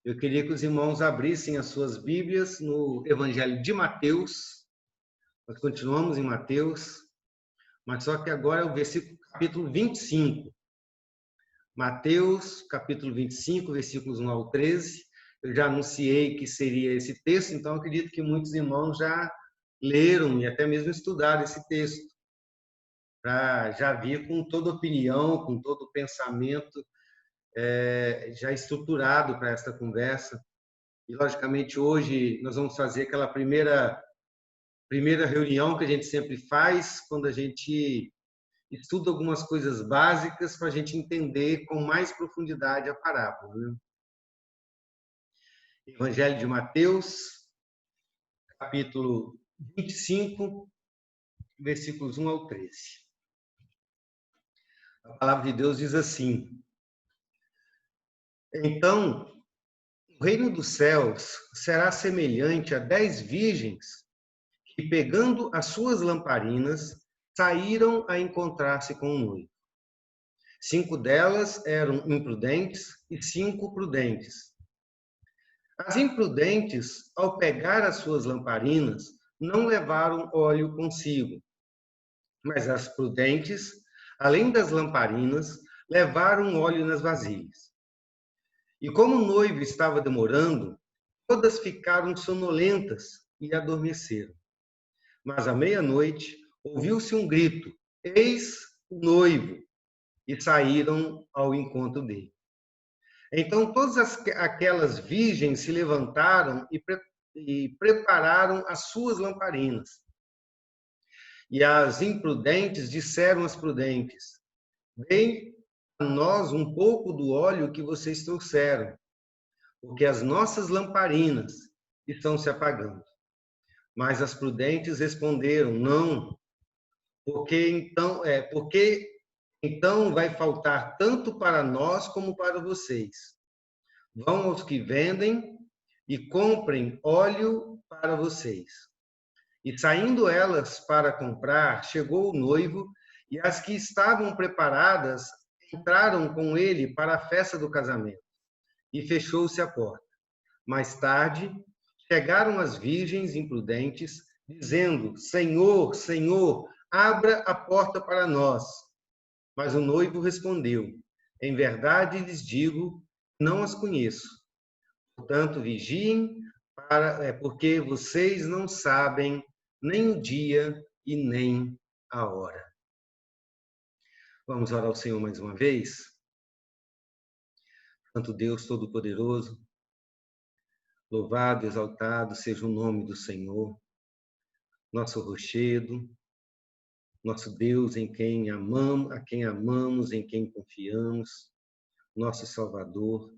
Eu queria que os irmãos abrissem as suas Bíblias no Evangelho de Mateus. Nós continuamos em Mateus, mas só que agora é o versículo capítulo 25. Mateus, capítulo 25, versículos 1 ao 13. Eu já anunciei que seria esse texto, então eu acredito que muitos irmãos já leram e até mesmo estudaram esse texto, para já vir com toda opinião, com todo pensamento já estruturado para esta conversa. E, logicamente, hoje nós vamos fazer aquela primeira reunião que a gente sempre faz quando a gente estuda algumas coisas básicas para a gente entender com mais profundidade a parábola, né? Evangelho de Mateus, capítulo 25, versículos 1 ao 13. A palavra de Deus diz assim: Então, o reino dos céus será semelhante a 10 virgens que, pegando as suas lamparinas, saíram a encontrar-se com o noivo. 5 delas eram imprudentes e 5 prudentes. As imprudentes, ao pegar as suas lamparinas, não levaram óleo consigo. Mas as prudentes, além das lamparinas, levaram óleo nas vasilhas. E como o noivo estava demorando, todas ficaram sonolentas e adormeceram. Mas à meia-noite ouviu-se um grito: Eis o noivo! E saíram ao encontro dele. Então todas aquelas virgens se levantaram e prepararam as suas lamparinas. E as imprudentes disseram às prudentes: Dêem a nós um pouco do óleo que vocês trouxeram, porque as nossas lamparinas estão se apagando. Mas as prudentes responderam: Não, porque então vai faltar tanto para nós como para vocês. Vão aos que vendem e comprem óleo para vocês. E saindo elas para comprar, chegou o noivo, e as que estavam preparadas entraram com ele para a festa do casamento. E fechou-se a porta. Mais tarde, chegaram as virgens imprudentes, dizendo: Senhor, Senhor, abra a porta para nós. Mas o noivo respondeu: Em verdade lhes digo, não as conheço. Portanto, vigiem, porque vocês não sabem nem o dia e nem a hora. Vamos orar ao Senhor mais uma vez? Santo Deus Todo-Poderoso, louvado, exaltado seja o nome do Senhor, nosso rochedo, nosso Deus em quem amamos, a quem amamos, em quem confiamos, nosso Salvador.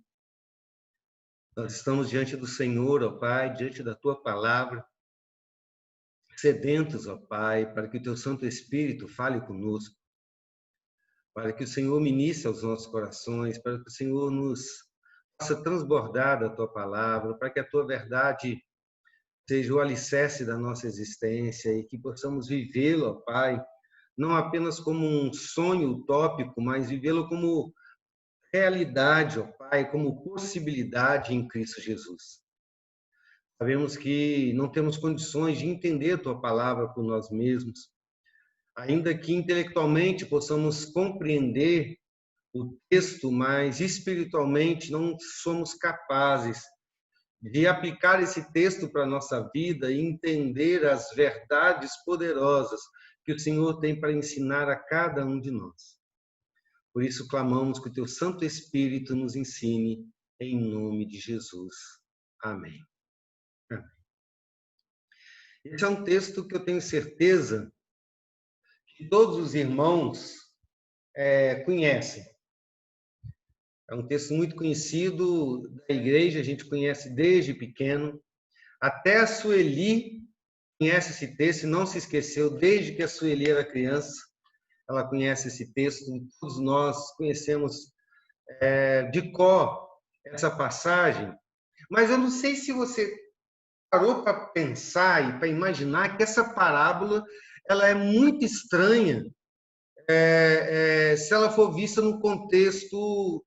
Nós estamos diante do Senhor, ó Pai, diante da Tua palavra, sedentos, ó Pai, para que o Teu Santo Espírito fale conosco, para que o Senhor ministre aos nossos corações, para que o Senhor nos faça transbordar da Tua palavra, para que a Tua verdade seja o alicerce da nossa existência e que possamos vivê-lo, ó Pai, não apenas como um sonho utópico, mas vivê-lo como realidade, ó Pai, como possibilidade em Cristo Jesus. Sabemos que não temos condições de entender a Tua palavra por nós mesmos, ainda que intelectualmente possamos compreender o texto, mas espiritualmente não somos capazes de aplicar esse texto para a nossa vida e entender as verdades poderosas que o Senhor tem para ensinar a cada um de nós. Por isso, clamamos que o Teu Santo Espírito nos ensine, em nome de Jesus. Amém. Amém. Esse é um texto que eu tenho certeza que todos os irmãos conhecem. É um texto muito conhecido da igreja, a gente conhece desde pequeno. Até a Sueli conhece esse texto e não se esqueceu, desde que a Sueli era criança, ela conhece esse texto. Todos nós conhecemos de cor essa passagem, mas eu não sei se você parou para pensar e para imaginar que essa parábola ela é muito estranha se ela for vista no contexto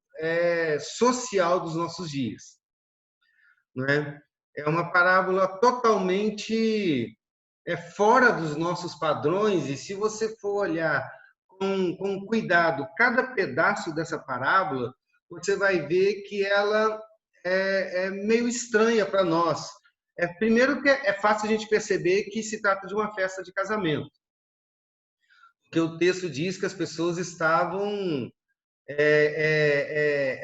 social dos nossos dias. não é? É uma parábola totalmente fora dos nossos padrões, e se você for olhar com cuidado cada pedaço dessa parábola, você vai ver que ela é meio estranha para nós. Primeiro que é fácil a gente perceber que se trata de uma festa de casamento, porque o texto diz que as pessoas estavam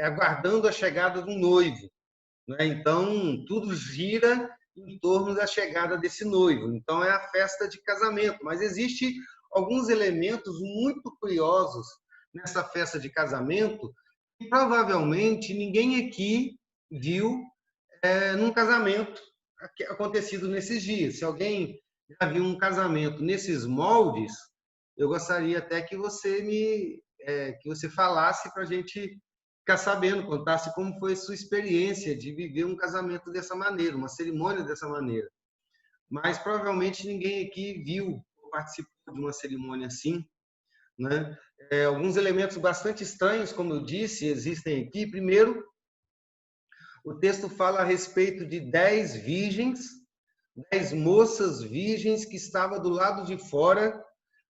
aguardando a chegada do noivo, né? Então, tudo gira em torno da chegada desse noivo. Então, é a festa de casamento. Mas existe alguns elementos muito curiosos nessa festa de casamento que provavelmente ninguém aqui viu num casamento acontecido nesses dias. Se alguém já viu um casamento nesses moldes, eu gostaria até que você falasse para a gente ficar sabendo, contasse como foi a sua experiência de viver um casamento dessa maneira, uma cerimônia dessa maneira. Mas provavelmente ninguém aqui viu ou participou de uma cerimônia assim, né? Alguns elementos bastante estranhos, como eu disse, existem aqui. Primeiro, o texto fala a respeito de 10 virgens, 10 moças virgens que estavam do lado de fora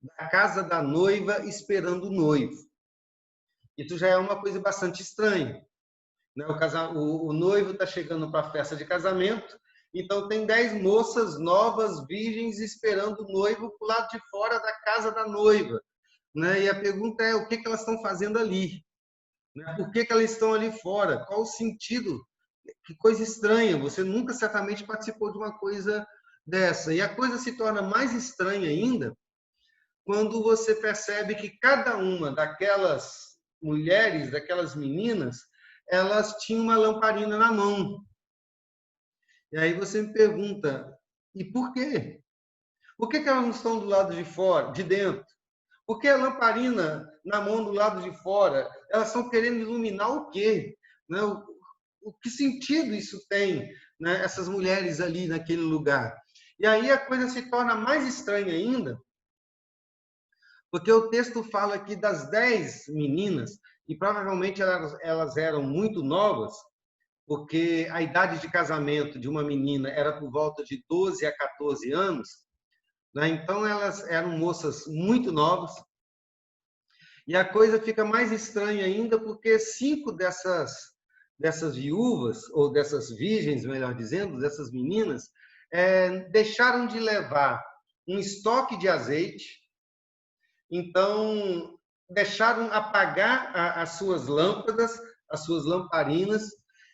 da casa da noiva esperando o noivo. Isso já é uma coisa bastante estranha, né? O noivo está chegando para a festa de casamento, então tem 10 moças novas, virgens, esperando o noivo do lado de fora da casa da noiva, né? E a pergunta é, o que elas estão fazendo ali? Né? Por que elas estão ali fora? Qual o sentido? Que coisa estranha, você nunca certamente participou de uma coisa dessa. E a coisa se torna mais estranha ainda quando você percebe que cada uma daquelas mulheres, daquelas meninas, elas tinham uma lamparina na mão. E aí você me pergunta, e por quê? Por que elas não estão do lado de fora, de dentro? Por que a lamparina na mão do lado de fora? Elas estão querendo iluminar o quê? Né? O que sentido isso tem, né? Essas mulheres ali naquele lugar? E aí a coisa se torna mais estranha ainda, porque o texto fala aqui das 10 meninas, e provavelmente elas eram muito novas, porque a idade de casamento de uma menina era por volta de 12 a 14 anos, né? Então elas eram moças muito novas, e a coisa fica mais estranha ainda porque 5 dessas viúvas, ou dessas virgens, melhor dizendo, dessas meninas, deixaram de levar um estoque de azeite, então deixaram apagar as suas lâmpadas, as suas lamparinas,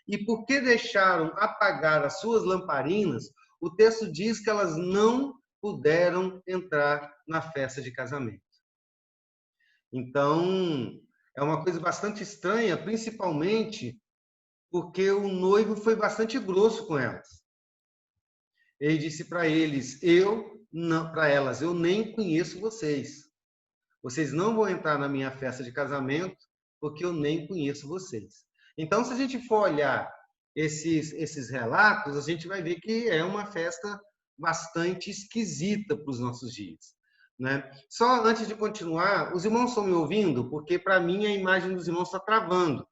e porque deixaram apagar as suas lamparinas, o texto diz que elas não puderam entrar na festa de casamento. Então, é uma coisa bastante estranha, principalmente porque o noivo foi bastante grosso com elas. Ele disse para elas, eu nem conheço vocês. Vocês não vão entrar na minha festa de casamento porque eu nem conheço vocês. Então, se a gente for olhar esses relatos, a gente vai ver que é uma festa bastante esquisita para os nossos dias, né? Só antes de continuar, os irmãos estão me ouvindo? Porque, para mim, a imagem dos irmãos está travando.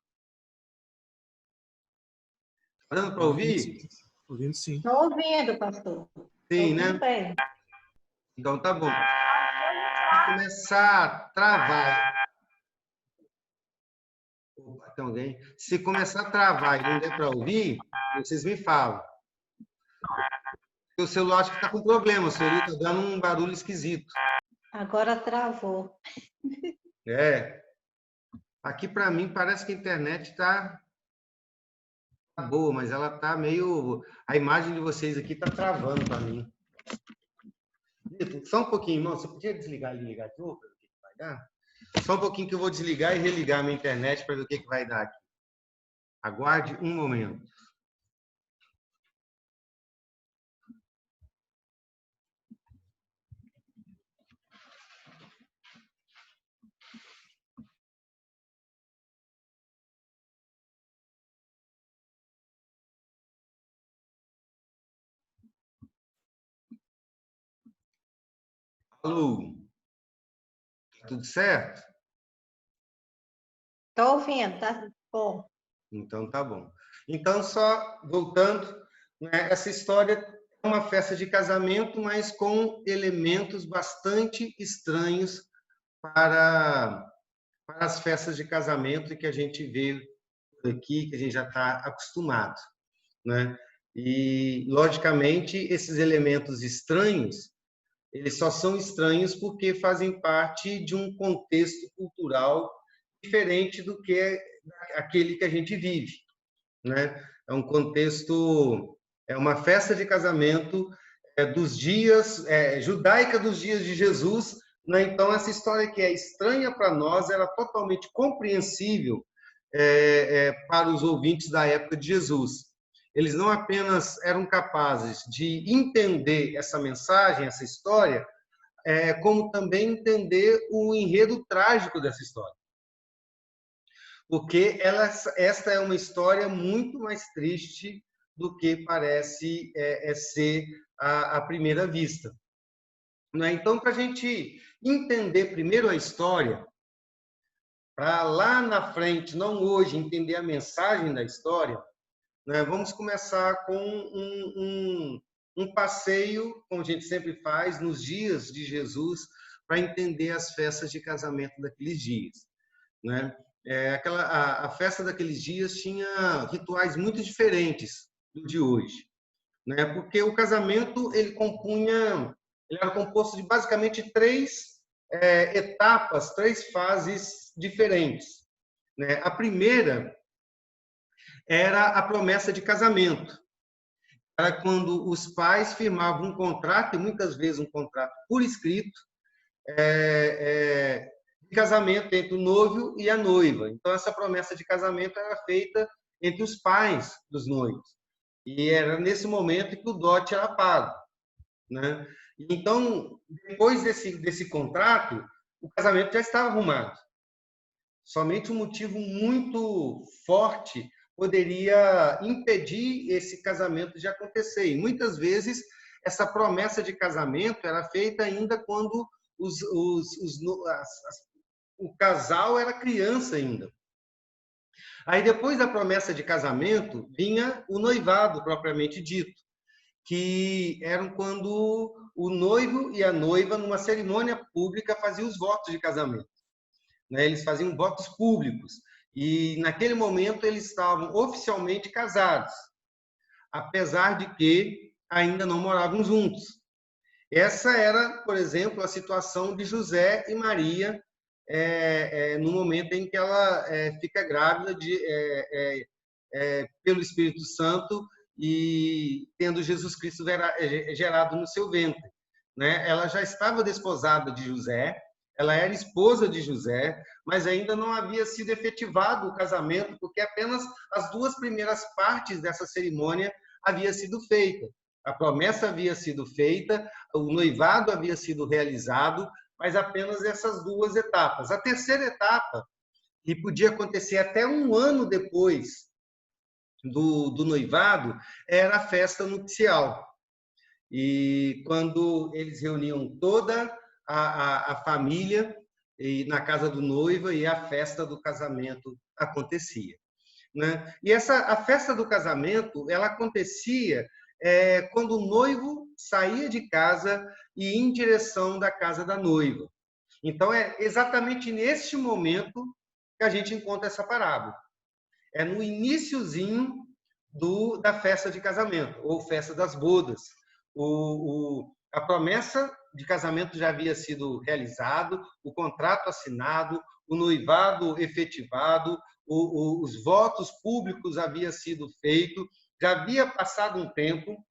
Está dando para ouvir? Ouvindo, sim. Estou ouvindo, pastor. Sim, né? Bem. Então, tá bom. Se começar a travar... Opa, tem alguém? Se começar a travar e não der para ouvir, vocês me falam. O celular acho que está com problema, o celular está dando um barulho esquisito. Agora travou. Aqui para mim parece que a internet está boa, mas ela está meio... A imagem de vocês aqui está travando para mim. Só um pouquinho, irmão. Você podia desligar e ligar de novo para ver o que vai dar? Só um pouquinho que eu vou desligar e religar a minha internet para ver o que vai dar aqui. Aguarde um momento. Alô? Tudo certo? Estou ouvindo, tá bom. Então, tá bom. Então, só voltando, né? Essa história é uma festa de casamento, mas com elementos bastante estranhos para, para as festas de casamento que a gente vê por aqui, que a gente já está acostumado, né? E, logicamente, esses elementos estranhos, eles só são estranhos porque fazem parte de um contexto cultural diferente do que é aquele que a gente vive, né? É um contexto, é uma festa de casamento dos dias judaica dos dias de Jesus, né? Então essa história que é estranha para nós era totalmente compreensível para os ouvintes da época de Jesus. Eles não apenas eram capazes de entender essa mensagem, essa história, como também entender o enredo trágico dessa história. Porque esta é uma história muito mais triste do que parece ser à primeira vista. Né? Então, para a gente entender primeiro a história, para lá na frente, não hoje, entender a mensagem da história, né? Vamos começar com um passeio, como a gente sempre faz, nos dias de Jesus, para entender as festas de casamento daqueles dias. Né? A festa daqueles dias tinha rituais muito diferentes do de hoje, né? Porque o casamento ele era composto de basicamente três etapas, três fases diferentes, né? A primeira era a promessa de casamento, era quando os pais firmavam um contrato, e muitas vezes um contrato por escrito, de casamento entre o noivo e a noiva. Então, essa promessa de casamento era feita entre os pais dos noivos. E era nesse momento que o dote era pago, né? Então, depois desse contrato, o casamento já estava arrumado. Somente um motivo muito forte poderia impedir esse casamento de acontecer. E muitas vezes essa promessa de casamento era feita ainda quando o casal era criança ainda. Aí depois da promessa de casamento vinha o noivado propriamente dito, que eram quando o noivo e a noiva numa cerimônia pública faziam os votos de casamento, né? Eles faziam votos públicos e naquele momento eles estavam oficialmente casados, apesar de que ainda não moravam juntos. Essa era, por exemplo, a situação de José e Maria no momento em que ela fica grávida pelo Espírito Santo e tendo Jesus Cristo gerado no seu ventre, né? Ela já estava desposada de José, ela era esposa de José, mas ainda não havia sido efetivado o casamento, porque apenas as duas primeiras partes dessa cerimônia havia sido feita. A promessa havia sido feita, o noivado havia sido realizado, mas apenas essas duas etapas. A terceira etapa, que podia acontecer até um ano depois do noivado, era a festa nupcial. E quando eles reuniam toda a família na casa do noivo e a festa do casamento acontecia, né? E a festa do casamento ela acontecia quando o noivo saía de casa e ia em direção da casa da noiva. Então é exatamente neste momento que a gente encontra essa parábola. É no iniciozinho da festa de casamento, ou festa das bodas. A promessa de casamento já havia sido realizado, o contrato assinado, o noivado efetivado, os votos públicos havia sido feito, já havia passado um tempo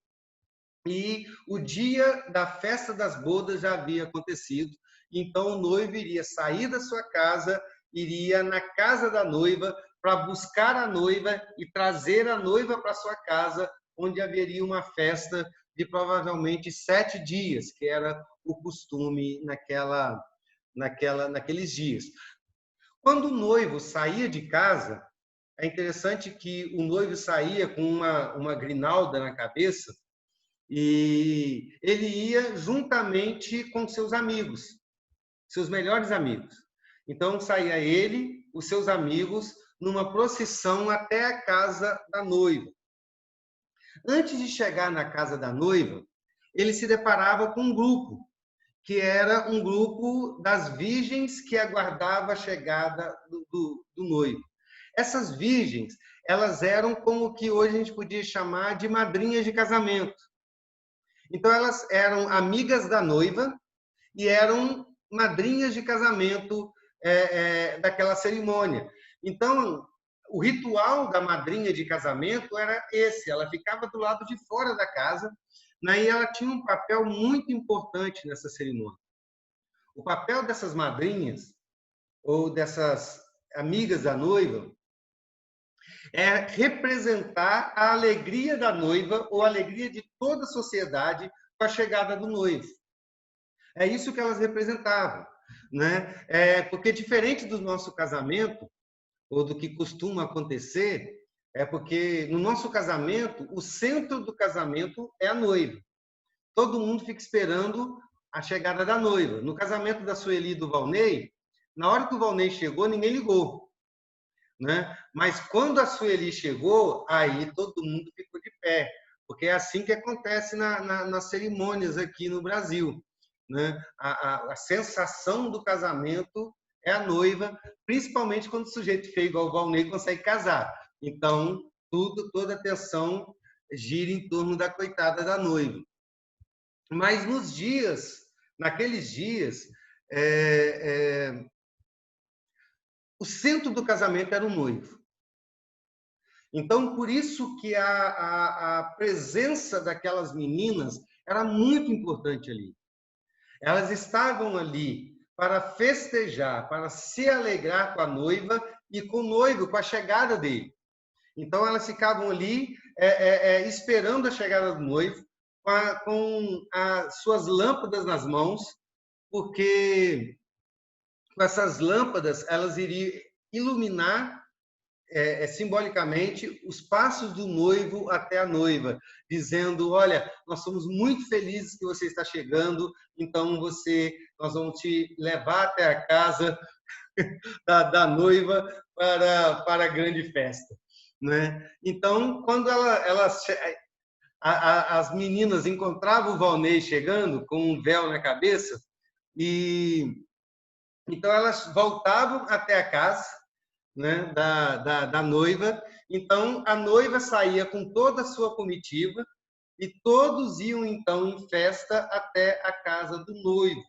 e o dia da festa das bodas já havia acontecido. Então o noivo iria sair da sua casa, iria na casa da noiva para buscar a noiva e trazer a noiva para sua casa, onde haveria uma festa de provavelmente 7 dias, que era o costume naqueles dias. Quando o noivo saía de casa, é interessante que o noivo saía com uma grinalda na cabeça e ele ia juntamente com seus amigos, seus melhores amigos. Então saía ele, os seus amigos, numa procissão até a casa da noiva. Antes de chegar na casa da noiva, ele se deparava com um grupo, que era um grupo das virgens que aguardava a chegada do noivo. Essas virgens, elas eram como o que hoje a gente podia chamar de madrinhas de casamento. Então, elas eram amigas da noiva e eram madrinhas de casamento daquela cerimônia. Então, o ritual da madrinha de casamento era esse, ela ficava do lado de fora da casa, né, e ela tinha um papel muito importante nessa cerimônia. O papel dessas madrinhas, ou dessas amigas da noiva, é representar a alegria da noiva ou a alegria de toda a sociedade com a chegada do noivo. É isso que elas representavam, né? Porque diferente do nosso casamento, ou do que costuma acontecer, é porque no nosso casamento, o centro do casamento é a noiva. Todo mundo fica esperando a chegada da noiva. No casamento da Sueli e do Valnei, na hora que o Valnei chegou, ninguém ligou, né? Mas quando a Sueli chegou, aí todo mundo ficou de pé, porque é assim que acontece nas cerimônias aqui no Brasil, né? A sensação do casamento é a noiva, principalmente quando o sujeito feio igual o Valnei consegue casar. Então, toda a atenção gira em torno da coitada da noiva. Mas naqueles dias, o centro do casamento era o noivo. Então, por isso que a presença daquelas meninas era muito importante ali. Elas estavam ali para festejar, para se alegrar com a noiva e com o noivo, com a chegada dele. Então, elas ficavam ali esperando a chegada do noivo, com as suas lâmpadas nas mãos, porque com essas lâmpadas elas iriam iluminar simbolicamente os passos do noivo até a noiva, dizendo: olha, nós somos muito felizes que você está chegando, então nós vamos te levar até a casa da noiva para a grande festa, né? Então, quando as meninas encontravam o Valnei chegando com um véu na cabeça, e então elas voltavam até a casa, né, da noiva. Então a noiva saía com toda a sua comitiva e todos iam então em festa até a casa do noivo,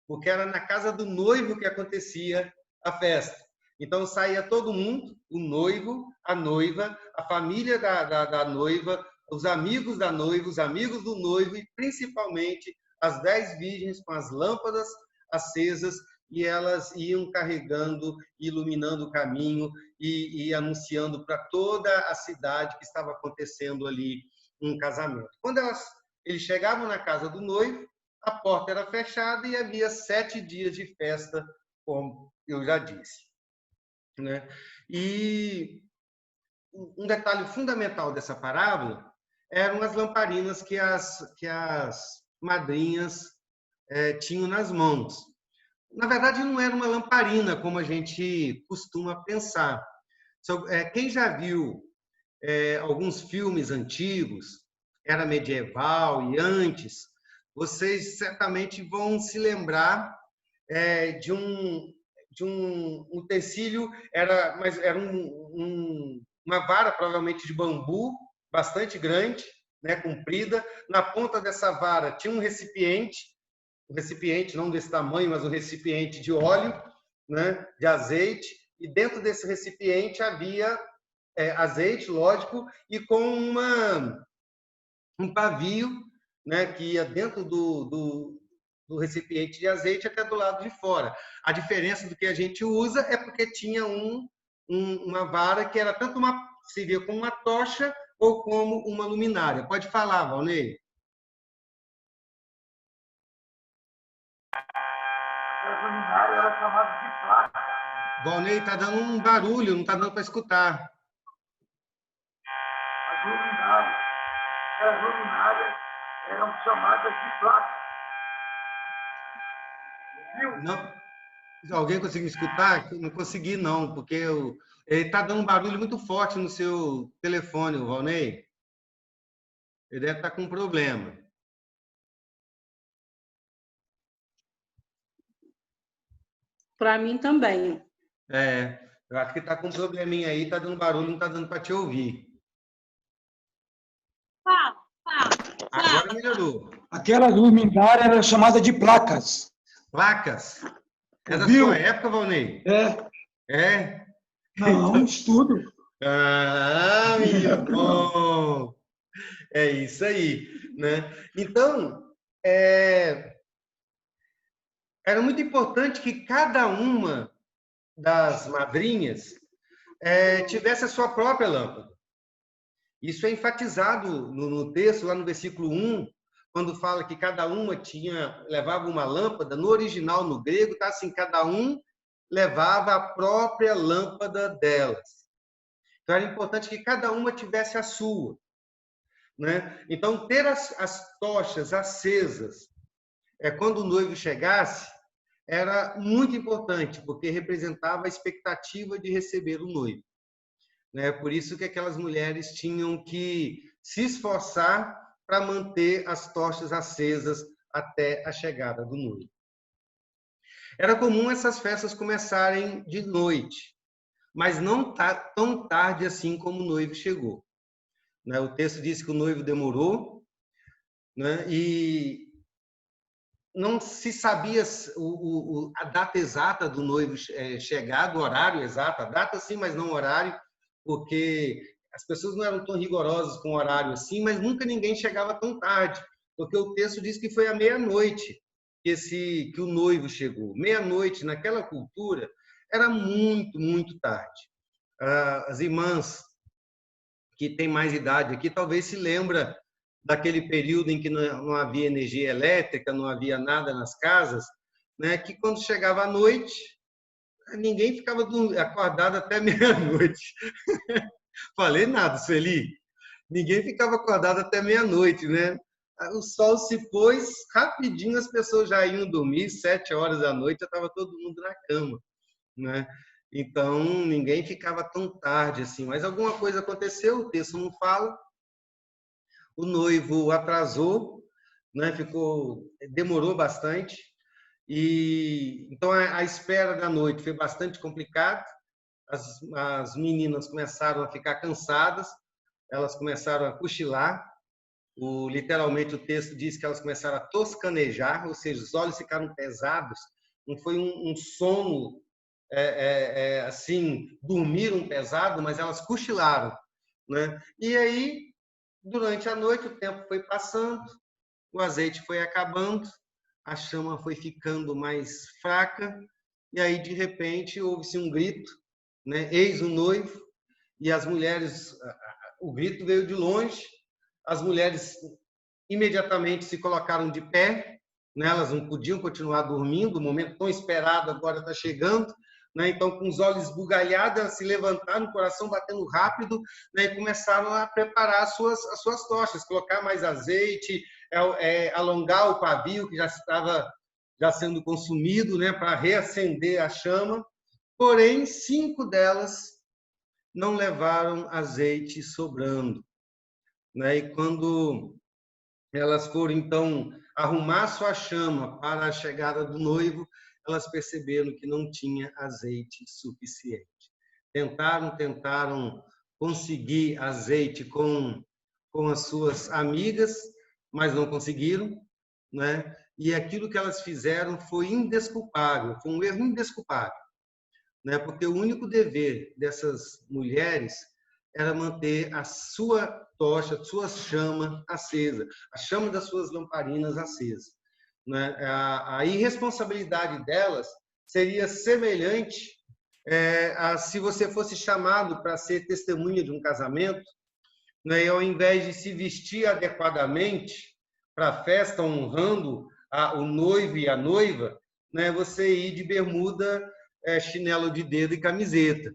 porque era na casa do noivo que acontecia a festa. Então saía todo mundo, o noivo, a noiva, a família da noiva, os amigos da noiva, os amigos do noivo e principalmente as 10 virgens com as lâmpadas acesas, e elas iam carregando, iluminando o caminho e anunciando para toda a cidade que estava acontecendo ali um casamento. Quando eles chegavam na casa do noivo, a porta era fechada e havia 7 dias de festa, como eu já disse, né? E um detalhe fundamental dessa parábola eram as lamparinas que as madrinhas tinham nas mãos. Na verdade, não era uma lamparina, como a gente costuma pensar. Quem já viu alguns filmes antigos, era medieval e antes, vocês certamente vão se lembrar de um utensílio, mas era uma vara, provavelmente de bambu, bastante grande, né, comprida. Na ponta dessa vara tinha um recipiente não desse tamanho, mas um recipiente de óleo, né, de azeite, e dentro desse recipiente havia azeite, lógico, e com um pavio, né, que ia dentro do recipiente de azeite até do lado de fora. A diferença do que a gente usa é porque tinha uma vara que era tanto servia como uma tocha ou como uma luminária. Pode falar, Valnei. Essa luminária era chamada de placa. Valnei, está dando um barulho, não está dando para escutar. As luminárias eram chamadas de placa. Viu? Não. Alguém conseguiu escutar? Não consegui, não, porque ele está dando um barulho muito forte no seu telefone, Valnei. Ele deve estar com um problema. Para mim também. Eu acho que está com um probleminha aí, está dando barulho, não está dando para te ouvir. Agora melhorou. Aquela luminária era chamada de placas. Placas. É da Viu? sua época, Valnei? É? Não, um estudo. Ah, menino bom! É isso aí, né? Então, era muito importante que cada uma das madrinhas tivesse a sua própria lâmpada. Isso é enfatizado no texto, lá no versículo 1, quando fala que cada uma levava uma lâmpada. No original, no grego, está assim, cada um levava a própria lâmpada delas. Então, era importante que cada uma tivesse a sua, né? Então, ter as tochas acesas quando o noivo chegasse era muito importante, porque representava a expectativa de receber o noivo. Né? Por isso que aquelas mulheres tinham que se esforçar para manter as tochas acesas até a chegada do noivo. Era comum essas festas começarem de noite, mas não tão tarde assim como o noivo chegou. Né? O texto diz que o noivo demorou, né? E não se sabia a data exata do noivo chegar, o horário exato, a data sim, mas não o horário, porque as pessoas não eram tão rigorosas com o horário assim, mas nunca ninguém chegava tão tarde, porque o texto diz que foi à meia-noite que o noivo chegou. Meia-noite, naquela cultura, era muito, muito tarde. As irmãs que têm mais idade aqui talvez se lembram daquele período em que não havia energia elétrica, não havia nada nas casas, né? Que quando chegava a noite, ninguém ficava acordado até meia-noite. Falei nada, Sueli. Ninguém ficava acordado até meia-noite, né? O sol se pôs, rapidinho as pessoas já iam dormir, 7 horas da noite já estava todo mundo na cama, né? Então, ninguém ficava tão tarde assim. Mas alguma coisa aconteceu, o texto não fala. O noivo atrasou, né? Demorou bastante. E então a espera da noite foi bastante complicada. As meninas começaram a ficar cansadas, elas começaram a cochilar. Literalmente o texto diz que elas começaram a toscanejar, ou seja, os olhos ficaram pesados. Não foi um sono assim, dormiram pesado, mas elas cochilaram, né? E aí, durante a noite, o tempo foi passando, o azeite foi acabando, a chama foi ficando mais fraca, e aí, de repente, houve-se um grito, né? Eis o noivo, e as mulheres, o grito veio de longe, as mulheres imediatamente se colocaram de pé, né? Elas não podiam continuar dormindo, o momento tão esperado agora está chegando, né? Então, com os olhos esbugalhados, elas se levantaram, o coração batendo rápido, né? E começaram a preparar as suas tochas, colocar mais azeite, alongar o pavio que já estava sendo consumido, né? Para reacender a chama. Porém, 5 delas não levaram azeite sobrando, né? E quando elas foram, então, arrumar sua chama para a chegada do noivo, elas perceberam que não tinha azeite suficiente. Tentaram conseguir azeite com as suas amigas, mas não conseguiram, né? E aquilo que elas fizeram foi indesculpável, foi um erro indesculpável, né? Porque o único dever dessas mulheres era manter a sua tocha, a sua chama acesa, a chama das suas lamparinas acesa, né? A irresponsabilidade delas seria semelhante a se você fosse chamado para ser testemunha de um casamento, né? E ao invés de se vestir adequadamente para a festa, honrando o noivo e a noiva, né? Você ir de bermuda, chinelo de dedo e camiseta,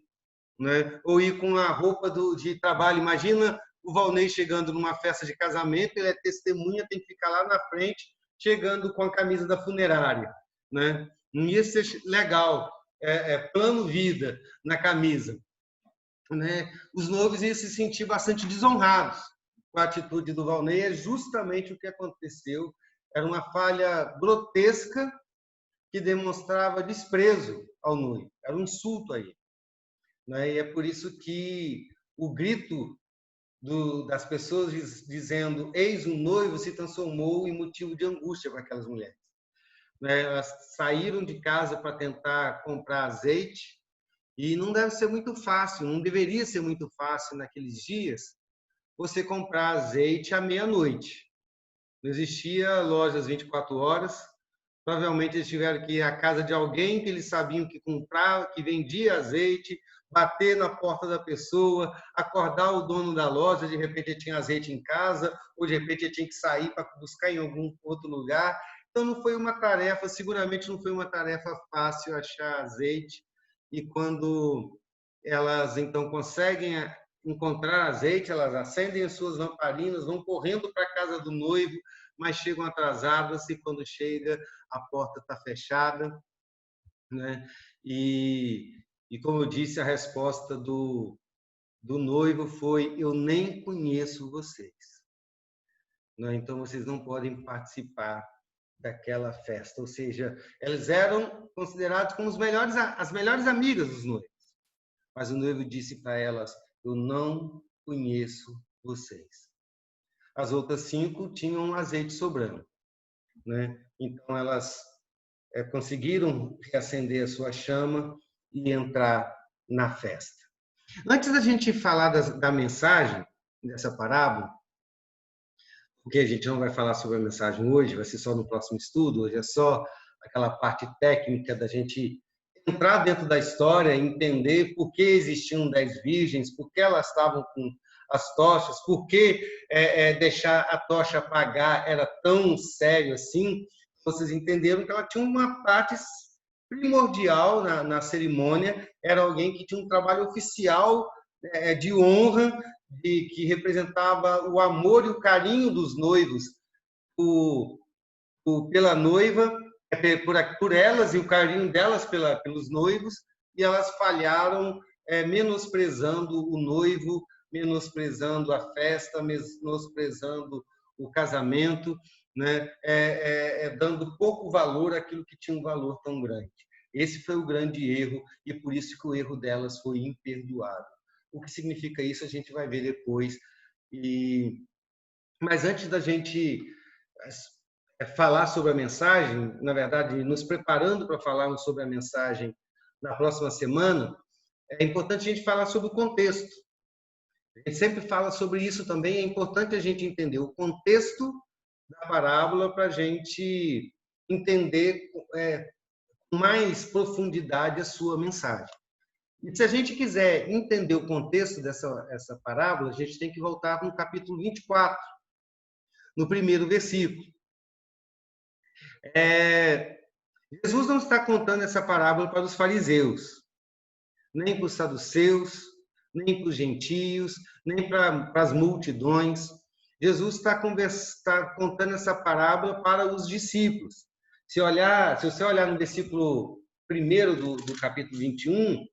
né? Ou ir com a roupa de trabalho. Imagina o Valnei chegando numa festa de casamento, ele é testemunha, tem que ficar lá na frente, chegando com a camisa da funerária, né? Não ia ser legal, plano vida na camisa, né? Os noivos iam se sentir bastante desonrados, com a atitude do Valnei é justamente o que aconteceu. Era uma falha grotesca que demonstrava desprezo ao noivo. Era um insulto a ele. Né? E é por isso que o grito das pessoas dizendo eis o noivo se transformou em motivo de angústia para aquelas mulheres. Né? Elas saíram de casa para tentar comprar azeite e não deve ser muito fácil, não deveria ser muito fácil naqueles dias você comprar azeite à meia-noite. Não existia lojas 24 horas. Provavelmente eles tiveram que ir à casa de alguém que eles sabiam que comprava, que vendia azeite, bater na porta da pessoa, acordar o dono da loja, de repente ele tinha azeite em casa, ou de repente ele tinha que sair para buscar em algum outro lugar. Então não foi uma tarefa, seguramente não foi uma tarefa fácil achar azeite. E quando elas então conseguem encontrar azeite, elas acendem as suas lamparinas, vão correndo para a casa do noivo, mas chegam atrasadas e quando chega a porta está fechada, né? E como eu disse, a resposta do noivo foi: eu nem conheço vocês, né? Então vocês não podem participar daquela festa. Ou seja, eles eram considerados como as melhores amigas dos noivos. Mas o noivo disse para elas: eu não conheço vocês. As outras 5 tinham azeite sobrando, né? Então elas conseguiram reacender a sua chama e entrar na festa. Antes da gente falar da mensagem dessa parábola, porque a gente não vai falar sobre a mensagem hoje, vai ser só no próximo estudo, hoje é só aquela parte técnica da gente entrar dentro da história, entender por que existiam 10 virgens, por que elas estavam com as tochas, por que deixar a tocha apagar era tão sério assim. Vocês entenderam que ela tinha uma parte primordial na cerimônia, era alguém que tinha um trabalho oficial de honra, que representava o amor e o carinho dos noivos pela noiva, por elas e o carinho delas pelos noivos, e elas falharam menosprezando o noivo, menosprezando a festa, menosprezando o casamento, né? Dando pouco valor àquilo que tinha um valor tão grande. Esse foi o grande erro, e por isso que o erro delas foi imperdoável. O que significa isso a gente vai ver depois. Mas antes da gente falar sobre a mensagem, na verdade, nos preparando para falarmos sobre a mensagem na próxima semana, é importante a gente falar sobre o contexto. A gente sempre fala sobre isso também, é importante a gente entender o contexto da parábola para a gente entender com mais profundidade a sua mensagem. E se a gente quiser entender o contexto dessa parábola, a gente tem que voltar no capítulo 24, no primeiro versículo. Jesus não está contando essa parábola para os fariseus, nem para os saduceus, nem para os gentios, nem para as multidões. Jesus está contando essa parábola para os discípulos. Se você olhar no versículo 1 do capítulo 21,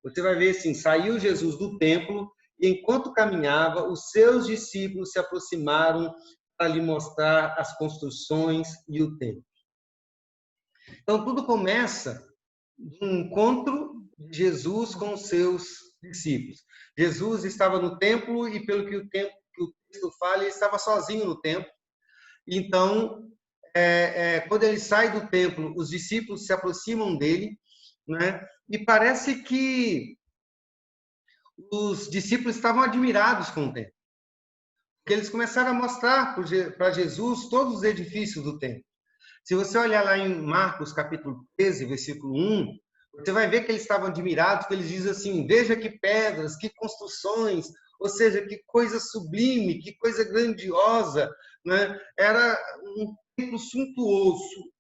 você vai ver assim: saiu Jesus do templo e, enquanto caminhava, os seus discípulos se aproximaram para lhe mostrar as construções e o templo. Então, tudo começa de um encontro de Jesus com os seus discípulos. Jesus estava no templo e, pelo que o texto fala, ele estava sozinho no templo. Então, quando ele sai do templo, os discípulos se aproximam dele, né? E parece que os discípulos estavam admirados com o templo, porque eles começaram a mostrar para Jesus todos os edifícios do templo. Se você olhar lá em Marcos, capítulo 13, versículo 1, você vai ver que eles estavam admirados, que eles dizem assim: veja que pedras, que construções, ou seja, que coisa sublime, que coisa grandiosa, né? Era um templo suntuoso.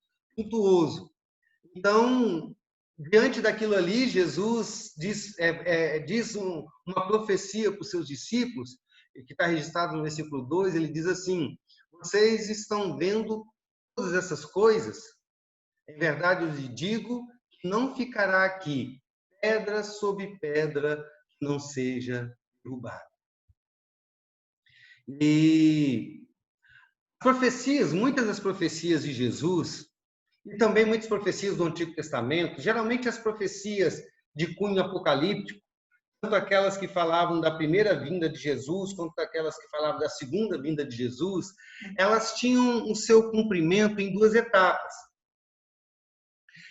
Então, diante daquilo ali, Jesus diz uma profecia para os seus discípulos, que está registrado no versículo 2, ele diz assim: vocês estão vendo todas essas coisas? Em verdade, eu lhes digo que não ficará aqui pedra sobre pedra que não seja derrubada. E profecias, muitas das profecias de Jesus, e também muitas profecias do Antigo Testamento, geralmente as profecias de cunho apocalíptico, tanto aquelas que falavam da primeira vinda de Jesus, quanto aquelas que falavam da segunda vinda de Jesus, elas tinham o seu cumprimento em duas etapas.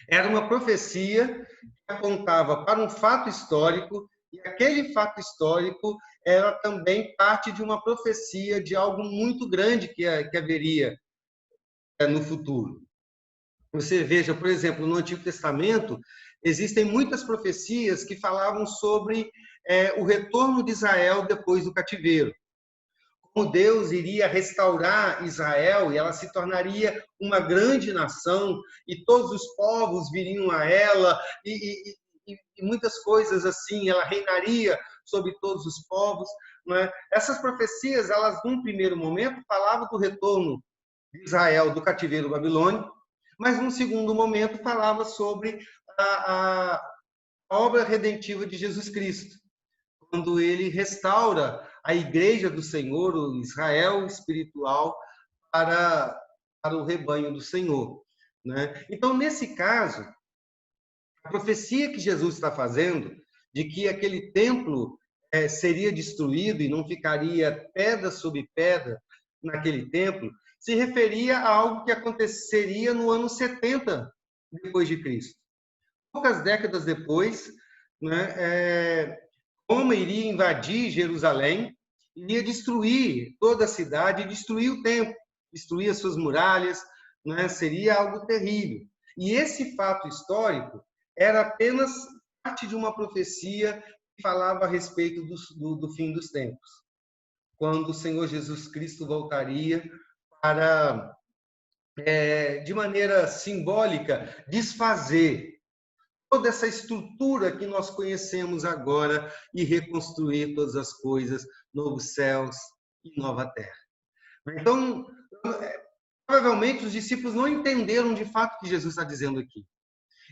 Era uma profecia que apontava para um fato histórico, e aquele fato histórico era também parte de uma profecia de algo muito grande que haveria no futuro. Você veja, por exemplo, no Antigo Testamento, existem muitas profecias que falavam sobre o retorno de Israel depois do cativeiro. Como Deus iria restaurar Israel e ela se tornaria uma grande nação e todos os povos viriam a ela e muitas coisas assim, ela reinaria sobre todos os povos. Não é? Essas profecias, elas num primeiro momento falavam do retorno de Israel do cativeiro babilônico, mas num segundo momento falava sobre a obra redentiva de Jesus Cristo, quando ele restaura a igreja do Senhor, o Israel espiritual, para o rebanho do Senhor. Né? Então, nesse caso, a profecia que Jesus está fazendo, de que aquele templo seria destruído e não ficaria pedra sobre pedra naquele templo, se referia a algo que aconteceria no ano 70 depois de Cristo. Poucas décadas depois, né, Roma iria invadir Jerusalém, iria destruir toda a cidade, destruir o templo, destruir as suas muralhas, né? Seria algo terrível. E esse fato histórico era apenas parte de uma profecia que falava a respeito do fim dos tempos, quando o Senhor Jesus Cristo voltaria para, de maneira simbólica, desfazer toda essa estrutura que nós conhecemos agora e reconstruir todas as coisas, novos céus e nova terra. Então, provavelmente os discípulos não entenderam de fato o que Jesus está dizendo aqui.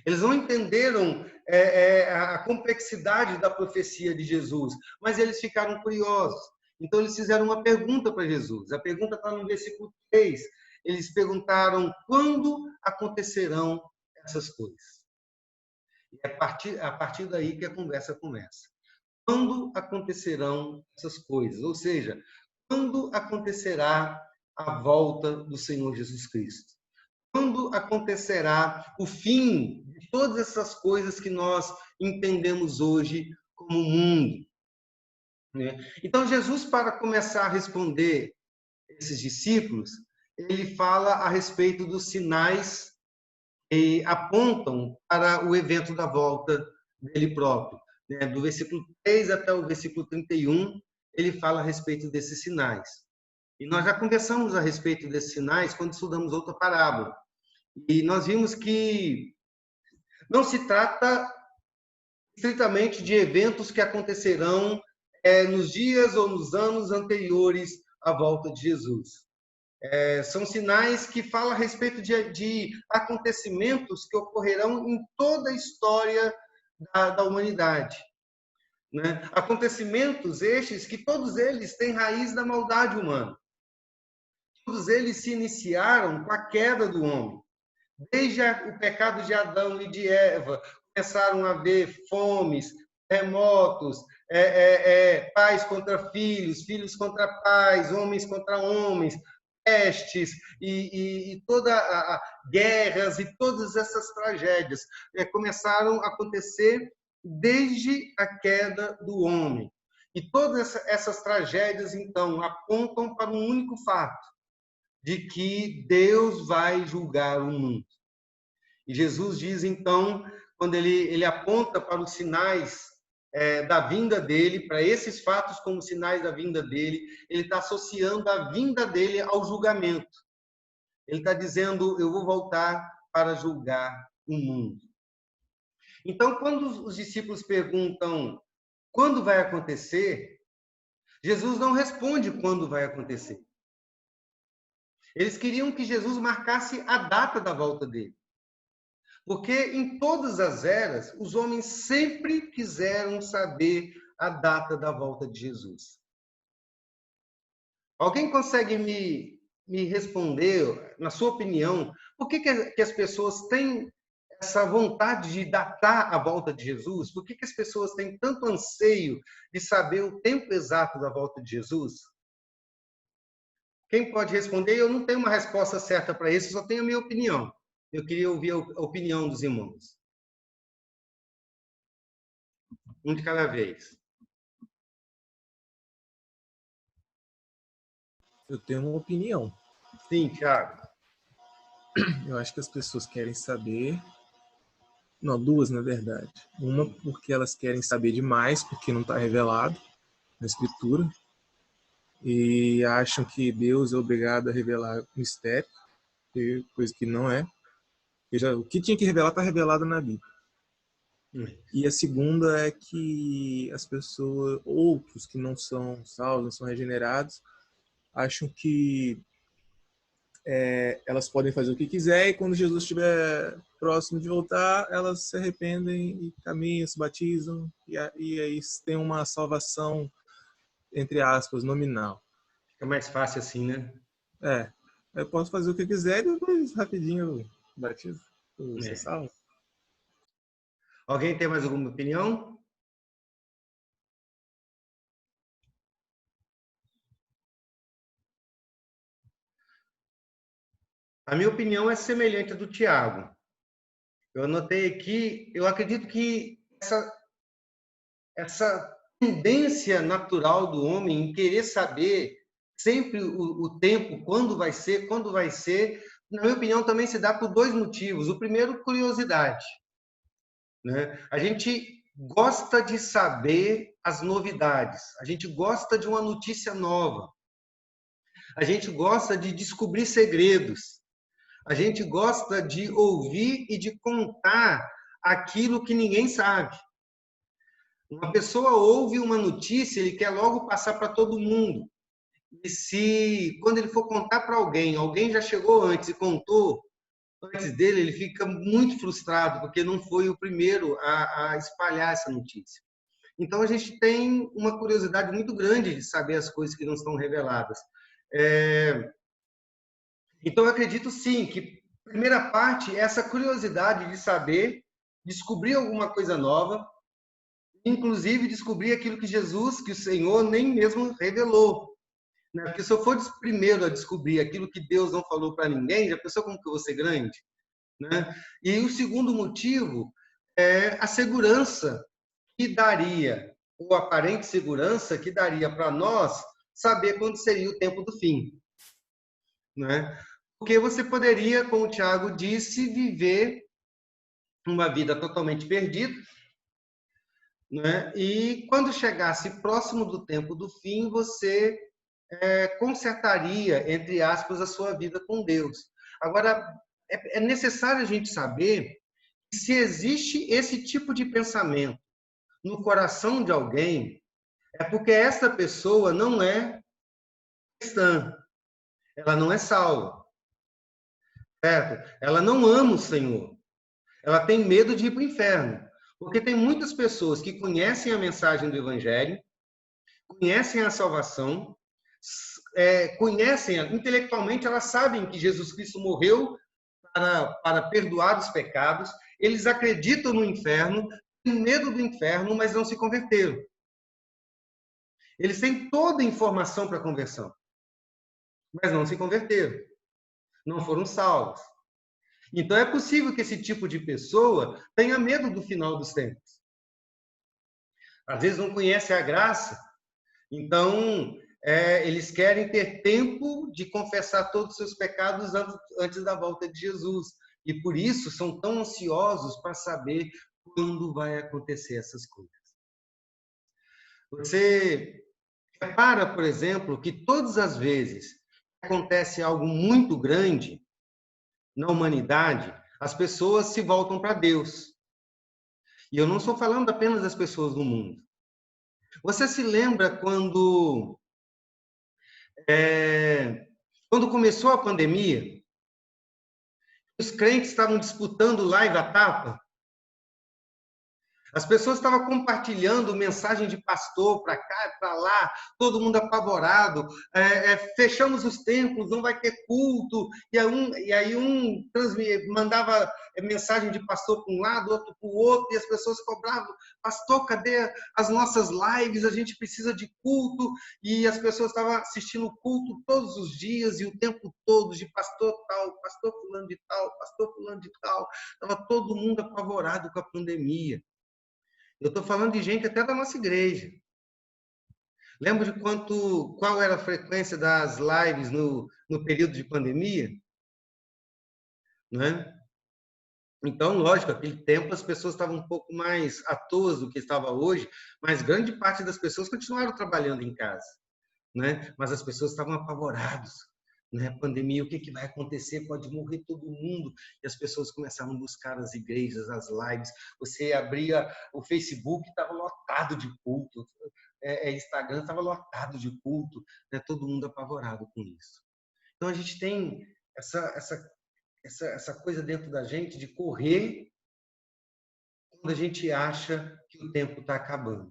Eles não entenderam a complexidade da profecia de Jesus, mas eles ficaram curiosos. Então, eles fizeram uma pergunta para Jesus. A pergunta está no versículo 3. Eles perguntaram: quando acontecerão essas coisas? E é a partir daí que a conversa começa. Quando acontecerão essas coisas? Ou seja, quando acontecerá a volta do Senhor Jesus Cristo? Quando acontecerá o fim de todas essas coisas que nós entendemos hoje como mundo? Então, Jesus, para começar a responder esses discípulos, ele fala a respeito dos sinais que apontam para o evento da volta dele próprio. Do versículo 3 até o versículo 31, ele fala a respeito desses sinais. E nós já conversamos a respeito desses sinais quando estudamos outra parábola. E nós vimos que não se trata estritamente de eventos que acontecerão nos dias ou nos anos anteriores à volta de Jesus. São sinais que falam a respeito de acontecimentos que ocorrerão em toda a história da humanidade. Né? Acontecimentos estes que todos eles têm raiz da maldade humana. Todos eles se iniciaram com a queda do homem. Desde o pecado de Adão e de Eva, começaram a haver fomes, terremotos, pais contra filhos, filhos contra pais, homens contra homens, pestes e guerras e todas essas tragédias começaram a acontecer desde a queda do homem. E todas essas tragédias, então, apontam para um único fato, de que Deus vai julgar o mundo. E Jesus diz, então, quando ele aponta para os sinais da vinda dele, para esses fatos como sinais da vinda dele, ele está associando a vinda dele ao julgamento. Ele está dizendo: eu vou voltar para julgar o mundo. Então, quando os discípulos perguntam quando vai acontecer, Jesus não responde quando vai acontecer. Eles queriam que Jesus marcasse a data da volta dele. Porque em todas as eras, os homens sempre quiseram saber a data da volta de Jesus. Alguém consegue me responder, na sua opinião, por que as pessoas têm essa vontade de datar a volta de Jesus? Por que as pessoas têm tanto anseio de saber o tempo exato da volta de Jesus? Quem pode responder? Eu não tenho uma resposta certa para isso, só tenho a minha opinião. Eu queria ouvir a opinião dos irmãos. Um de cada vez. Eu tenho uma opinião. Sim, Thiago. Eu acho que as pessoas querem saber. Não, duas, na verdade. Uma porque elas querem saber demais, porque não está revelado na Escritura. E acham que Deus é obrigado a revelar mistério, coisa que não é. O que tinha que revelar está revelado na Bíblia. E a segunda é que as pessoas, outros que não são salvos, não são regenerados, acham que elas podem fazer o que quiser e quando Jesus estiver próximo de voltar, elas se arrependem e caminham, se batizam e aí tem uma salvação, entre aspas, nominal. Fica mais fácil assim, né? Eu posso fazer o que quiser e depois rapidinho eu batizo. Você salva. Alguém tem mais alguma opinião? A minha opinião é semelhante à do Tiago. Eu anotei aqui, eu acredito que essa tendência natural do homem em querer saber sempre o tempo, quando vai ser, na minha opinião, também se dá por dois motivos. O primeiro, curiosidade, né? A gente gosta de saber as novidades, a gente gosta de uma notícia nova, a gente gosta de descobrir segredos, a gente gosta de ouvir e de contar aquilo que ninguém sabe. Uma pessoa ouve uma notícia, ele quer logo passar para todo mundo. E quando ele for contar para alguém já chegou antes e contou antes dele, ele fica muito frustrado, porque não foi o primeiro a espalhar essa notícia. Então, a gente tem uma curiosidade muito grande de saber as coisas que não estão reveladas. Então, eu acredito, sim, que a primeira parte é essa curiosidade de saber, descobrir alguma coisa nova, inclusive descobrir aquilo que Jesus, que o Senhor, nem mesmo revelou. Porque se eu for primeiro a descobrir aquilo que Deus não falou para ninguém, já pensou como que eu vou ser grande? Né? E o segundo motivo é a segurança que daria, ou aparente segurança que daria para nós saber quando seria o tempo do fim. Né? Porque você poderia, como o Tiago disse, viver uma vida totalmente perdida, né? E quando chegasse próximo do tempo do fim, você consertaria, entre aspas, a sua vida com Deus. Agora, é necessário a gente saber que se existe esse tipo de pensamento no coração de alguém, é porque essa pessoa não é cristã, ela não é salva, certo? Ela não ama o Senhor, ela tem medo de ir para o inferno, porque tem muitas pessoas que conhecem a mensagem do Evangelho, conhecem a salvação, conhecem, intelectualmente, elas sabem que Jesus Cristo morreu para perdoar os pecados, eles acreditam no inferno, têm medo do inferno, mas não se converteram. Eles têm toda a informação para a conversão, mas não se converteram, não foram salvos. Então, é possível que esse tipo de pessoa tenha medo do final dos tempos. Às vezes não conhece a graça, então eles querem ter tempo de confessar todos os seus pecados antes da volta de Jesus. E por isso são tão ansiosos para saber quando vai acontecer essas coisas. Você repara, por exemplo, que todas as vezes que acontece algo muito grande na humanidade, as pessoas se voltam para Deus. E eu não estou falando apenas das pessoas do mundo. Você se lembra quando começou a pandemia, os crentes estavam disputando live à tapa? As pessoas estavam compartilhando mensagem de pastor para cá e para lá, todo mundo apavorado. Fechamos os templos, não vai ter culto. E aí um mandava mensagem de pastor para um lado, outro para o outro, e as pessoas cobravam: pastor, cadê as nossas lives? A gente precisa de culto. E as pessoas estavam assistindo o culto todos os dias e o tempo todo, de pastor tal, pastor fulano de tal, pastor fulano de tal. Estava todo mundo apavorado com a pandemia. Eu estou falando de gente até da nossa igreja. Lembra de qual era a frequência das lives no período de pandemia? Né? Então, lógico, naquele tempo as pessoas estavam um pouco mais à toa do que estava hoje, mas grande parte das pessoas continuaram trabalhando em casa. Né? Mas as pessoas estavam apavoradas. Né? Pandemia, o que vai acontecer? Pode morrer todo mundo. E as pessoas começaram a buscar as igrejas, as lives. Você abria o Facebook, estava lotado de culto. Instagram estava lotado de culto. Né? Todo mundo apavorado com isso. Então a gente tem essa coisa dentro da gente de correr quando a gente acha que o tempo está acabando.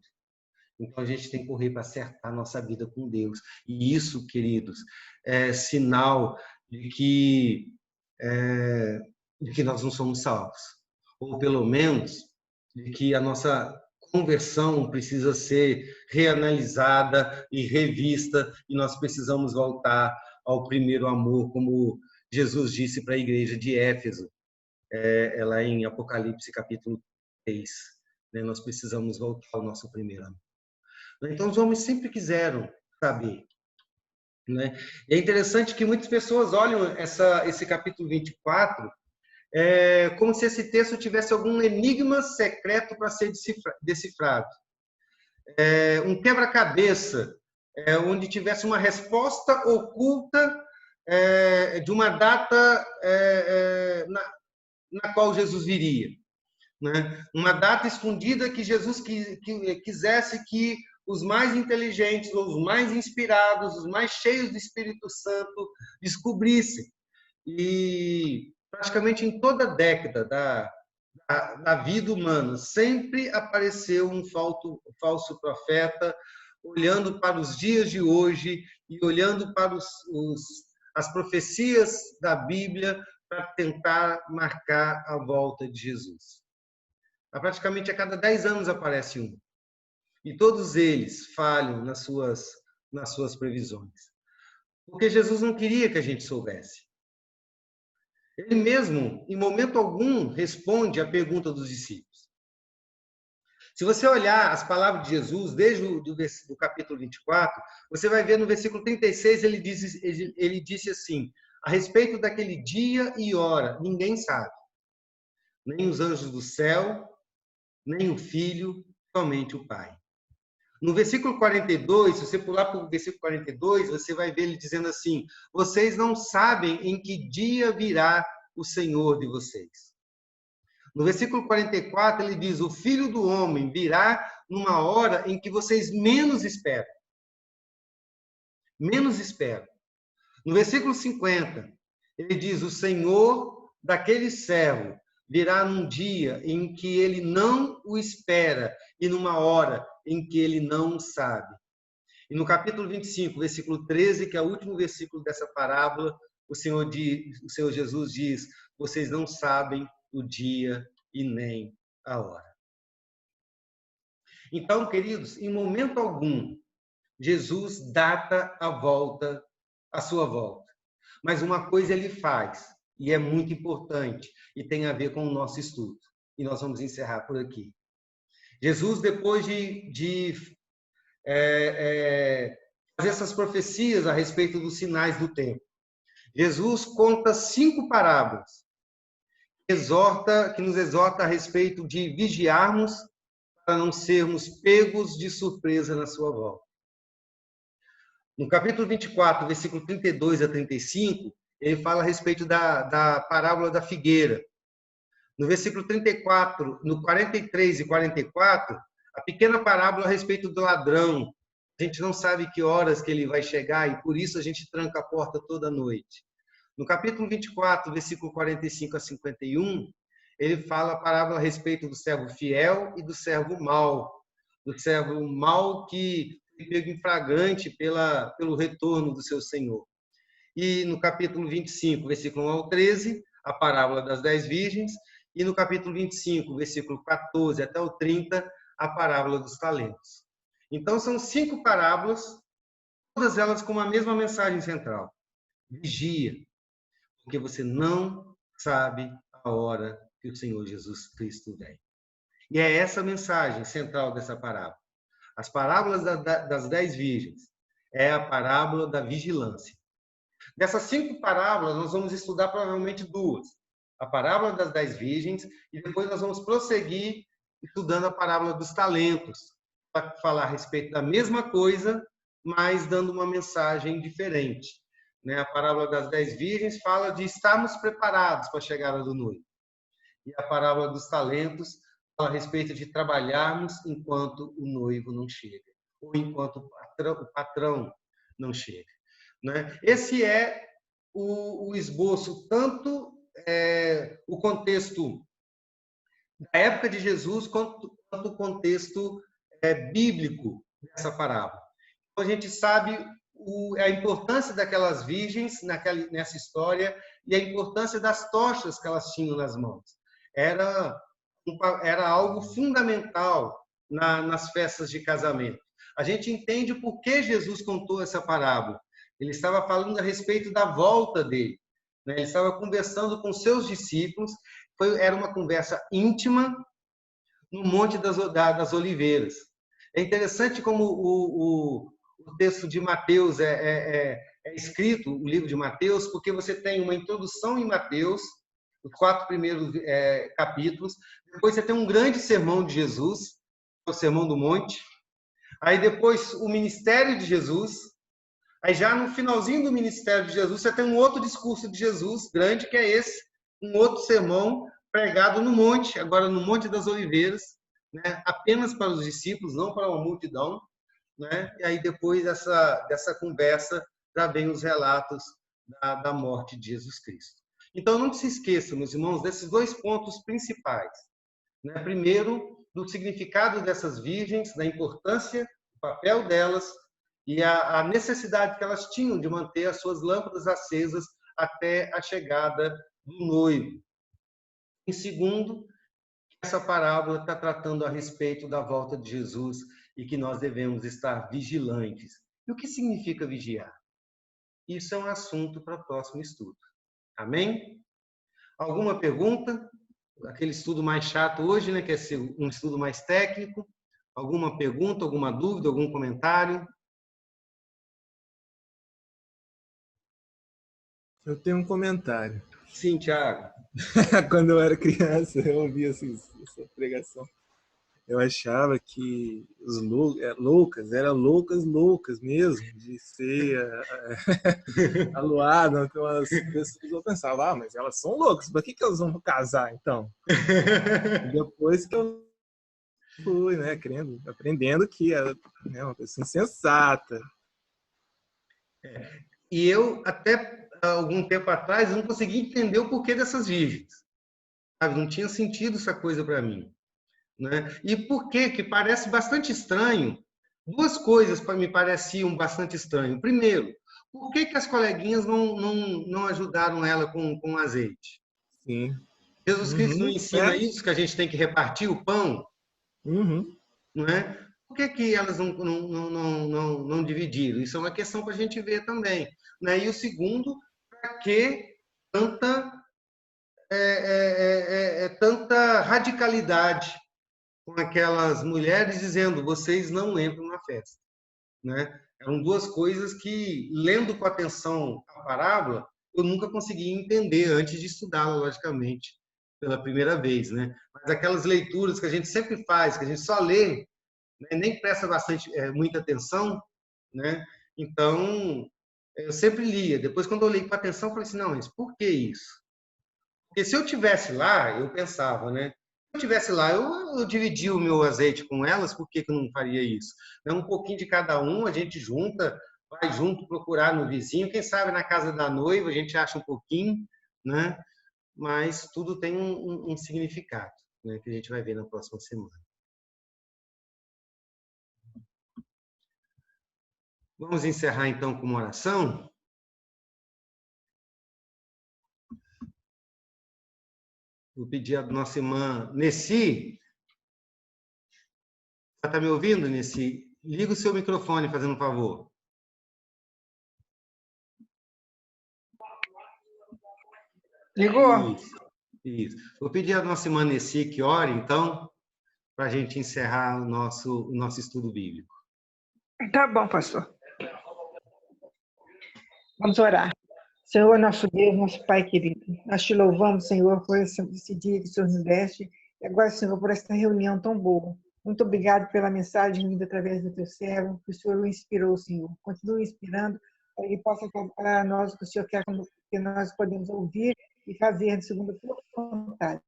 Então, a gente tem que correr para acertar a nossa vida com Deus. E isso, queridos, é sinal de que nós não somos salvos. Ou, pelo menos, de que a nossa conversão precisa ser reanalisada e revista, e nós precisamos voltar ao primeiro amor, como Jesus disse para a igreja de Éfeso, lá em Apocalipse, capítulo 3. Né? Nós precisamos voltar ao nosso primeiro amor. Então, os homens sempre quiseram saber. Né? E é interessante que muitas pessoas olham esse capítulo 24 como se esse texto tivesse algum enigma secreto para ser decifrado. Um quebra-cabeça, onde tivesse uma resposta oculta de uma data na qual Jesus viria. Né? Uma data escondida que Jesus quisesse que os mais inteligentes, os mais inspirados, os mais cheios do Espírito Santo descobrissem. E praticamente em toda a década da vida humana sempre apareceu um falso profeta olhando para os dias de hoje e olhando para as profecias da Bíblia para tentar marcar a volta de Jesus. Praticamente a cada 10 anos aparece um. E todos eles falham nas suas previsões. Porque Jesus não queria que a gente soubesse. Ele mesmo, em momento algum, responde à pergunta dos discípulos. Se você olhar as palavras de Jesus, desde o capítulo 24, você vai ver no versículo 36, ele disse assim: a respeito daquele dia e hora, ninguém sabe. Nem os anjos do céu, nem o Filho, somente o Pai. No versículo 42, se você pular para o versículo 42, você vai ver ele dizendo assim: vocês não sabem em que dia virá o Senhor de vocês. No versículo 44, ele diz: o Filho do Homem virá numa hora em que vocês menos esperam. Menos esperam. No versículo 50, ele diz: o Senhor daquele servo virá num dia em que ele não o espera e numa hora em que ele não sabe. E no capítulo 25, versículo 13, que é o último versículo dessa parábola, o Senhor Jesus diz: vocês não sabem o dia e nem a hora. Então, queridos, em momento algum, Jesus data a sua volta. Mas uma coisa ele faz, e é muito importante, e tem a ver com o nosso estudo. E nós vamos encerrar por aqui. Jesus, depois de fazer essas profecias a respeito dos sinais do tempo, Jesus conta 5 parábolas que nos exorta a respeito de vigiarmos para não sermos pegos de surpresa na sua volta. No capítulo 24, versículo 32 a 35, ele fala a respeito da parábola da figueira. No versículo 34, no 43 e 44, a pequena parábola a respeito do ladrão. A gente não sabe que horas que ele vai chegar e por isso a gente tranca a porta toda noite. No capítulo 24, versículo 45 a 51, ele fala a parábola a respeito do servo fiel e do servo mau. Do servo mau que foi pego em flagrante pelo retorno do seu senhor. E no capítulo 25, versículo 1 ao 13, a parábola das 10 virgens. E no capítulo 25, versículo 14 até o 30, a parábola dos talentos. Então, são 5 parábolas, todas elas com a mesma mensagem central. Vigia, porque você não sabe a hora que o Senhor Jesus Cristo vem. E é essa a mensagem central dessa parábola. As parábolas das 10 virgens é a parábola da vigilância. Dessas 5 parábolas, nós vamos estudar provavelmente 2. A parábola das 10 virgens, e depois nós vamos prosseguir estudando a parábola dos talentos, para falar a respeito da mesma coisa, mas dando uma mensagem diferente. A parábola das 10 virgens fala de estarmos preparados para a chegada do noivo. E a parábola dos talentos fala a respeito de trabalharmos enquanto o noivo não chega, ou enquanto o patrão não chega. Esse é o esboço, tanto o contexto da época de Jesus, quanto o contexto bíblico dessa parábola. Então, a gente sabe a importância daquelas virgens nessa história e a importância das tochas que elas tinham nas mãos. Era algo fundamental nas festas de casamento. A gente entende por que Jesus contou essa parábola. Ele estava falando a respeito da volta dele. Ele estava conversando com seus discípulos. Era uma conversa íntima no Monte das Oliveiras. É interessante como o texto de Mateus é escrito, o livro de Mateus, porque você tem uma introdução em Mateus, os 4 primeiros capítulos. Depois você tem um grande sermão de Jesus, o Sermão do Monte. Aí depois o ministério de Jesus. Aí já no finalzinho do ministério de Jesus, você tem um outro discurso de Jesus grande, que é esse, um outro sermão pregado no monte, agora no Monte das Oliveiras, apenas para os discípulos, não para uma multidão. E aí depois dessa conversa já vem os relatos da morte de Jesus Cristo. Então não se esqueçam, meus irmãos, desses 2 pontos principais. Primeiro, do significado dessas virgens, da importância, do papel delas, e a necessidade que elas tinham de manter as suas lâmpadas acesas até a chegada do noivo. Em segundo, essa parábola está tratando a respeito da volta de Jesus e que nós devemos estar vigilantes. E o que significa vigiar? Isso é um assunto para o próximo estudo. Amém? Alguma pergunta? Aquele estudo mais chato hoje, que é ser um estudo mais técnico. Alguma pergunta, alguma dúvida, algum comentário? Eu tenho um comentário. Sim, Thiago. Quando eu era criança, eu ouvia essa pregação. Eu achava que os loucas eram loucas mesmo, de ser aluada. Então as pessoas pensavam, mas elas são loucas, para que elas vão casar, então? Depois que eu fui, aprendendo que é uma pessoa insensata. E eu, até algum tempo atrás, não conseguia entender o porquê dessas virgens. Não tinha sentido essa coisa para mim. E por quê? Que parece bastante estranho. 2 coisas me pareciam bastante estranho. Primeiro, por que as coleguinhas não ajudaram ela com azeite? Sim. Jesus Cristo não ensina isso, que a gente tem que repartir o pão? Não é? Por que elas não dividiram? Isso é uma questão para a gente ver também. E o segundo, para que tanta radicalidade com aquelas mulheres dizendo, vocês não entram na festa. Eram 2 coisas que, lendo com atenção a parábola, eu nunca consegui entender antes de estudá-la, logicamente, pela primeira vez. Mas aquelas leituras que a gente sempre faz, que a gente só lê, nem presta muita atenção, Então, eu sempre lia. Depois, quando eu li com atenção, eu falei assim, não, mas por que isso? Porque se eu tivesse lá, eu pensava, Se eu tivesse lá, eu dividia o meu azeite com elas, por que eu não faria isso? Um pouquinho de cada um, a gente junta, vai junto procurar no vizinho, quem sabe na casa da noiva a gente acha um pouquinho, mas tudo tem um significado, né, que a gente vai ver na próxima semana. Vamos encerrar então com uma oração? Vou pedir à nossa irmã Nessi. Está me ouvindo, Nessi? Liga o seu microfone, fazendo um favor. Ligou? Isso. Vou pedir à nossa irmã Nessi que ore, então, para a gente encerrar o nosso estudo bíblico. Tá bom, pastor. Vamos orar. Senhor, nosso Deus, nosso Pai querido, nós te louvamos, Senhor, por esse dia que o Senhor nos deste, e agora, Senhor, por esta reunião tão boa. Muito obrigado pela mensagem vinda através do teu servo, que o Senhor o inspirou, Senhor. Continue inspirando, para que possa para nós o que o Senhor quer que nós podemos ouvir e fazer segundo a tua vontade.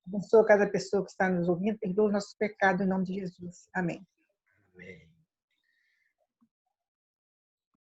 Abençoa cada pessoa que está nos ouvindo, perdoa os nossos pecados em nome de Jesus. Amém. Amém.